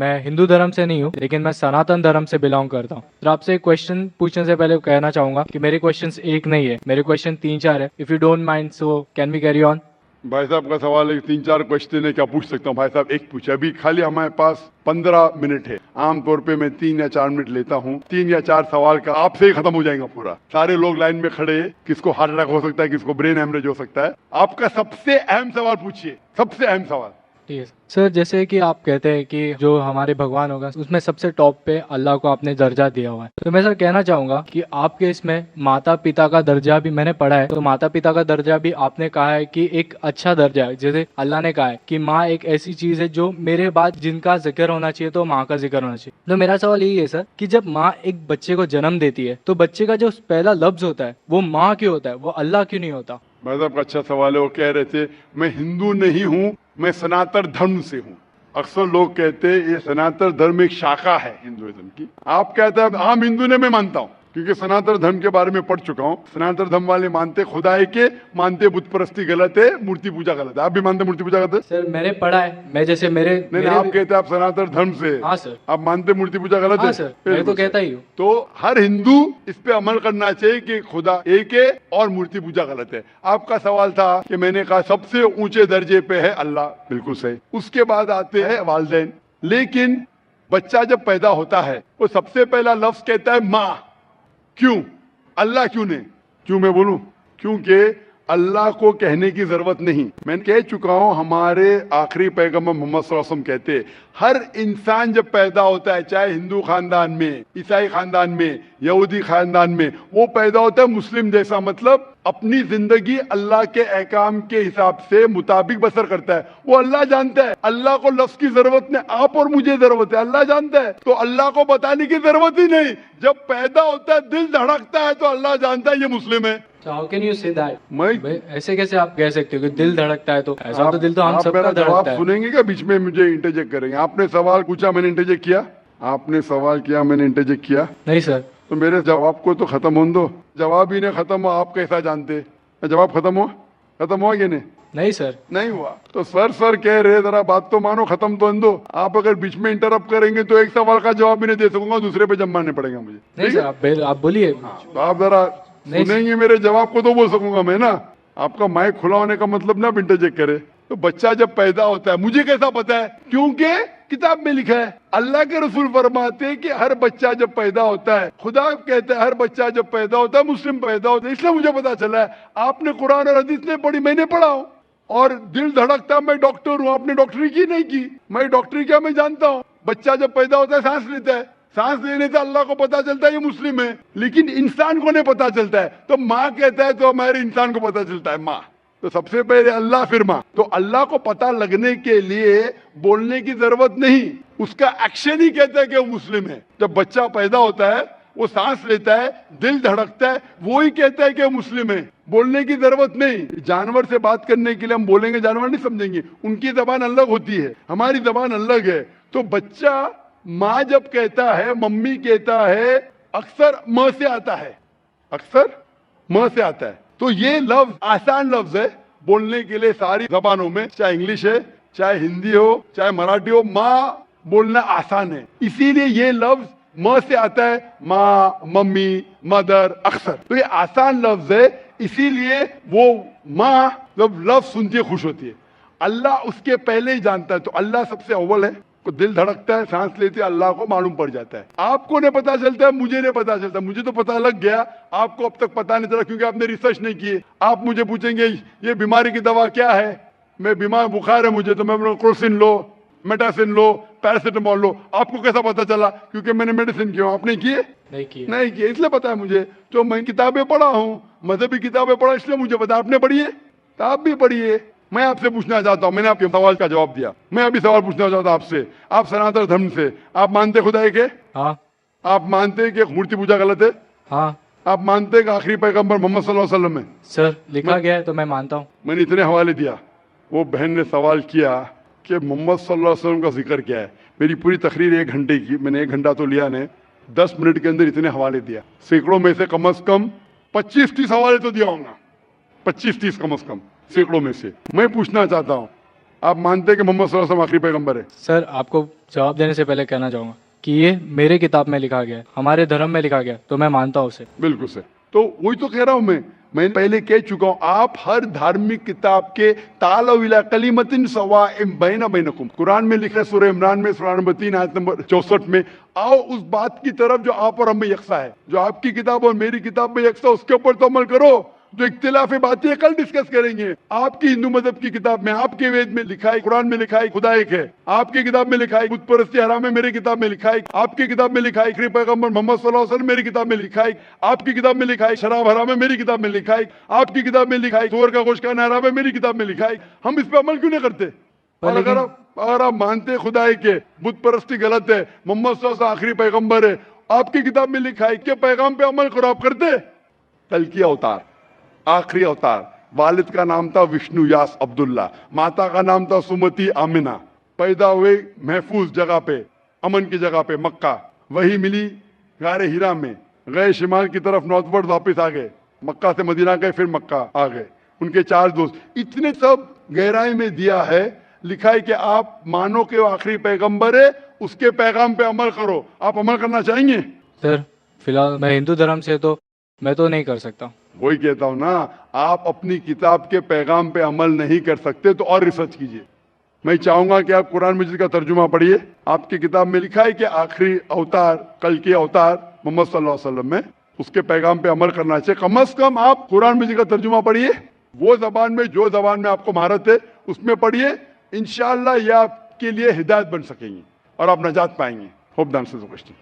मैं हिंदू धर्म से नहीं हूँ, लेकिन मैं सनातन धर्म से बिलोंग करता हूँ। तो आपसे एक क्वेश्चन पूछने से पहले कहना चाहूंगा कि मेरे क्वेश्चंस एक नहीं है, मेरे क्वेश्चन 3-4 है। If you don't mind, so can we carry on? भाई साहब का सवाल है, 3-4 क्वेश्चन है, क्या पूछ सकता हूँ? भाई साहब एक पूछे, अभी खाली हमारे पास 15 मिनट है। आमतौर पे मैं 3 या 4 मिनट लेता हूँ। 3 या 4 सवाल का आपसे ही खत्म हो जाएगा पूरा। सारे लोग लाइन में खड़े हैं, किसको हार्ट अटैक हो सकता है, किसको ब्रेन हेमरेज हो सकता है। आपका सबसे अहम सवाल पूछिए, सबसे अहम सवाल। ठीक है सर, जैसे कि आप कहते हैं कि जो हमारे भगवान होगा उसमें सबसे टॉप पे अल्लाह को आपने दर्जा दिया हुआ है, तो मैं सर कहना चाहूंगा कि आपके इसमें माता पिता का दर्जा भी मैंने पढ़ा है, तो माता पिता का दर्जा भी आपने कहा है कि एक अच्छा दर्जा है। जैसे अल्लाह ने कहा है कि माँ एक ऐसी चीज है जो मेरे बाद जिनका जिक्र होना चाहिए तो माँ का जिक्र होना चाहिए। तो मेरा सवाल यही है सर कि जब माँ एक बच्चे को जन्म देती है तो बच्चे का जो पहला लफ्ज होता है वो माँ क्यों होता है, वो अल्लाह क्यों नहीं होता? भाई साहब का अच्छा सवाल है। वो कह रहे थे मैं हिंदू नहीं हूँ, मैं सनातन धर्म से हूँ। अक्सर लोग कहते हैं ये सनातन धर्म एक शाखा है हिंदुइज्म की। आप कहते हैं आम हिंदू ने, मैं मानता हूँ, क्योंकि सनातन धर्म के बारे में पढ़ चुका हूँ। सनातन धर्म वाले मानते खुदा है के, मानते बुत परस्ती गलत है, मूर्ति पूजा गलत है। आप भी मानते मूर्ति पूजा गलत है? सर मैंने पढ़ा है, मैं जैसे मेरे नहीं, आप कहते हैं आप सनातन धर्म से। हाँ सर। आप मानते मूर्ति पूजा गलत है? हाँ सर, मैं तो कहता ही हूँ। तो हर हिंदू इस पे अमल करना चाहिए कि खुदा एक है और मूर्ति पूजा गलत है। आपका सवाल था कि मैंने कहा सबसे ऊंचे दर्जे पे है अल्लाह, बिल्कुल सही। उसके बाद आते हैं वालिदैन। लेकिन बच्चा जब पैदा होता है वो सबसे पहला लफ्ज कहता है माँ। क्यों? अल्लाह क्यों नहीं? क्यों मैं बोलूं? क्योंकि अल्लाह को कहने की जरूरत नहीं। मैं कह चुका हूं, हमारे आखिरी पैगंबर मोहम्मद सल्लल्लाहु अलैहि वसल्लम कहते हैं हर इंसान जब पैदा होता है, चाहे हिंदू खानदान में, ईसाई खानदान में, यहूदी खानदान में, वो पैदा होता है मुस्लिम जैसा। मतलब अपनी जिंदगी अल्लाह के अहकाम के हिसाब से मुताबिक बसर करता है। वो अल्लाह जानता है, अल्लाह को लफ्ज की जरूरत नहीं, आप और मुझे जरूरत है, अल्लाह जानता है। तो अल्लाह को बताने की जरूरत ही नहीं। जब पैदा होता है, दिल धड़कता है, तो अल्लाह जानता है ये मुस्लिम है। How can you say that? मैं ऐसे कैसे आप कह सकते हो कि दिल धड़कता है? तो ऐसा तो दिल तो हम सबका मेरा जवाब धड़कता है। सुनेंगे क्या? बीच में मुझे इंटरजेक्ट करेंगे? आपने सवाल पूछा, मैंने इंटरजेक्ट किया? आपने सवाल किया, मैंने इंटरजेक्ट किया? नहीं सर। तो मेरे जवाब को तो खत्म होने दो। जवाब ही नहीं खत्म हुआ, आप कैसा जानते? जवाब खत्म हुआ? खत्म हुआ कि नहीं? नहीं सर। नहीं हुआ। तो सर कह रहे, जरा बात तो मानो, खत्म तो होने दो। आप अगर बीच में इंटरप्ट करेंगे तो एक सवाल का जवाब भी नहीं दे सकूंगा, दूसरे पे जब मानने पड़ेगा मुझे। नहीं सर, आप बोलिए। तो आप जरा सुनेंगे मेरे जवाब को तो बोल सकूंगा मैं ना। आपका माइक खुला होने का मतलब ना इंटरजेक्ट करे। तो बच्चा जब पैदा होता है, मुझे कैसा पता है? क्योंकि किताब में लिखा है। अल्लाह के रसूल फरमाते हैं कि हर बच्चा जब पैदा होता है, खुदा कहता है हर बच्चा जब पैदा होता है मुस्लिम पैदा होता है। इसलिए मुझे पता चला है। आपने कुरान और हदीस नहीं पढ़ी, मैंने पढ़ा हूँ। और दिल धड़कता, मैं डॉक्टर हूँ, आपने डॉक्टरी की नहीं की। मैं डॉक्टरी क्या, मैं जानता हूँ। बच्चा जब पैदा होता है सांस लेता है, सांस लेने से अल्लाह को पता चलता है ये मुस्लिम है, लेकिन इंसान को नहीं पता चलता है। तो माँ कहता है तो हमारे इंसान को पता चलता है माँ। तो सबसे पहले अल्लाह, फिर माँ। तो अल्लाह को पता लगने के लिए बोलने की जरूरत नहीं, उसका एक्शन ही कहता है कि वो मुस्लिम है। जब बच्चा पैदा होता है, वो सांस लेता है, दिल धड़कता है, वो ही कहता है कि वो मुस्लिम है। बोलने की जरूरत नहीं। जानवर से बात करने के लिए हम बोलेंगे, जानवर नहीं समझेंगे, उनकी जबान अलग होती है, हमारी जबान अलग है। तो बच्चा माँ जब कहता है, मम्मी कहता है, अक्सर म से आता है, अक्सर म से आता है। तो ये लफ्ज आसान लफ्ज है बोलने के लिए सारी जबानों में, चाहे इंग्लिश है, चाहे हिंदी हो, चाहे मराठी हो, माँ बोलना आसान है। इसीलिए ये लफ्ज म से आता है, माँ, मम्मी, मदर, अक्सर। तो ये आसान लफ्ज है, इसीलिए वो माँ जब लफ्ज सुनती है खुश होती है। अल्लाह उसके पहले ही जानता है। तो अल्लाह सबसे अव्वल है। को दिल धड़कता है, सांस लेते है, अल्लाह को मालूम पड़ जाता है। आपको नहीं पता चलता है, मुझे नहीं पता चलता। मुझे तो पता लग गया, आपको अब तक पता नहीं चला क्योंकि आपने रिसर्च नहीं की। आप मुझे पूछेंगे ये बीमारी की दवा क्या है, मैं बीमार, बुखार है मुझे, तो मैं क्रोसिन लो, मेटासिन लो, पैरासिटामोल लो। आपको कैसा पता चला? क्योंकि मैंने मेडिसिन किया। आपने किए? नहीं किए, इसलिए पता है मुझे। तो मैं किताबें पढ़ा हूँ, मजहबी किताबें पढ़ा, इसलिए मुझे पता। आपने पढ़ी है तो आप भी पढ़िए। मैं आपसे पूछना चाहता हूँ, मैंने आपके सवाल का जवाब दिया, मैं अभी सवाल पूछना चाहता हूँ आपसे। आप सनातन धर्म से, आप मानते खुदा है के? हाँ। आप मानते हैं कि मूर्ति पूजा गलत है? हाँ। आप मानते हैं कि आखिरी पैगंबर मोहम्मद सल्लल्लाहु अलैहि वसल्लम है? सर, लिखा गया है तो मैं मानता हूँ। मैंने इतने हवाले दिया। वो बहन ने सवाल किया कि मोहम्मद सल्लल्लाहु अलैहि वसल्लम का जिक्र क्या है। मेरी पूरी तकरीर 1 घंटे की, मैंने 1 घंटा तो लिया नहीं, 10 मिनट के अंदर इतने हवाले दिया। सैकड़ों में से कम 25-30 हवाले तो दिया होगा, 25-30 कम से कम, सैकड़ों में से। मैं पूछना चाहता हूँ आप मानते हैं कि मोहम्मद सल्लल्लाहु अलैहि वसल्लम आखिरी पैगंबर है? सर आपको जवाब देने से पहले कहना चाहूंगा कि ये मेरे किताब में लिखा गया है, हमारे धर्म में लिखा गया है, तो मैं मानता हूँ उसे। बिल्कुल सर। तो वही तो कह रहा हूं मैं पहले कह चुका हूं, आप हर धार्मिक किताब के तालो इला कलिमतिन सवाइम बैना बैनकुम, कुरान में लिखा है सूरह इमरान में सूरह नंबर 3 आयत नंबर 64 में, आओ उस बात की तरफ जो आप और हम में यकसा है, जो आपकी किताब और मेरी किताब में यकसा, उसके ऊपर तो अमल करो। जो इख्तिलाफी बातें कल डिस्कस करेंगे। आपकी हिंदू मजहब की किताब में, आपके वेद में लिखा है, कुरान में लिखा है खुदा एक है, आपकी किताब में लिखा है बुत परस्ती हराम है, मेरी किताब में लिखा है, आपकी किताब में लिखा है आखिरी पैगंबर मोहम्मद सल्लल्लाहु अलैहि वसल्लम, मेरी किताब में लिखा है, आपकी किताब में लिखा है शराब हराम है, मेरी किताब में लिखा है, आपकी किताब में लिखा है सूअर का गोश्त खाना हराम है, मेरी किताब में लिखा है। हम इस पे अमल क्यों नहीं करते? और अगर आप मानते खुदा एक है, बुत परस्ती गलत है, मोहम्मद सल्लल्लाहु अलैहि वसल्लम आखिरी पैगंबर है, आपकी किताब में लिखा है कि पैगाम पे अमल करो, आप करते? कल की अवतार, आखिरी अवतार, वालिद का नाम था विष्णु यास अब्दुल्ला, माता का नाम था सुमति आमिना, पैदा हुए महफूज जगह पे, अमन की जगह पे मक्का, वही मिली गारे हीरा में, गए शिमाल की तरफ नॉर्थवर्ड, वापस आ गए, मक्का से मदीना गए, फिर मक्का आ गए, उनके 4 दोस्त, इतने सब गहराई में दिया है, लिखा है कि आप मानो कि वो आखिरी पैगंबर है, उसके पैगाम पे अमल करो। आप अमल करना चाहेंगे? सर फिलहाल मैं हिंदू धर्म से, तो मैं तो नहीं कर सकता। वही कहता हूं ना, आप अपनी किताब के पैगाम पे अमल नहीं कर सकते तो और रिसर्च कीजिए। मैं चाहूंगा कि आप कुरान मजीद का तर्जुमा पढ़िए, आपकी किताब में लिखा है कि आखिरी अवतार, कल के अवतार मोहम्मद सल्लल्लाहु अलैहि वसल्लम में, उसके पैगाम पे अमल करना चाहिए। कम से कम आप कुरान मजीद का तर्जुमा पढ़िए, वो जबान में, जो जबान में आपको महारत है उसमें पढ़िए, इंशाअल्लाह ये आपके लिए हिदायत बन सकेंगी और आप नजात पाएंगे। Hope the answers the question.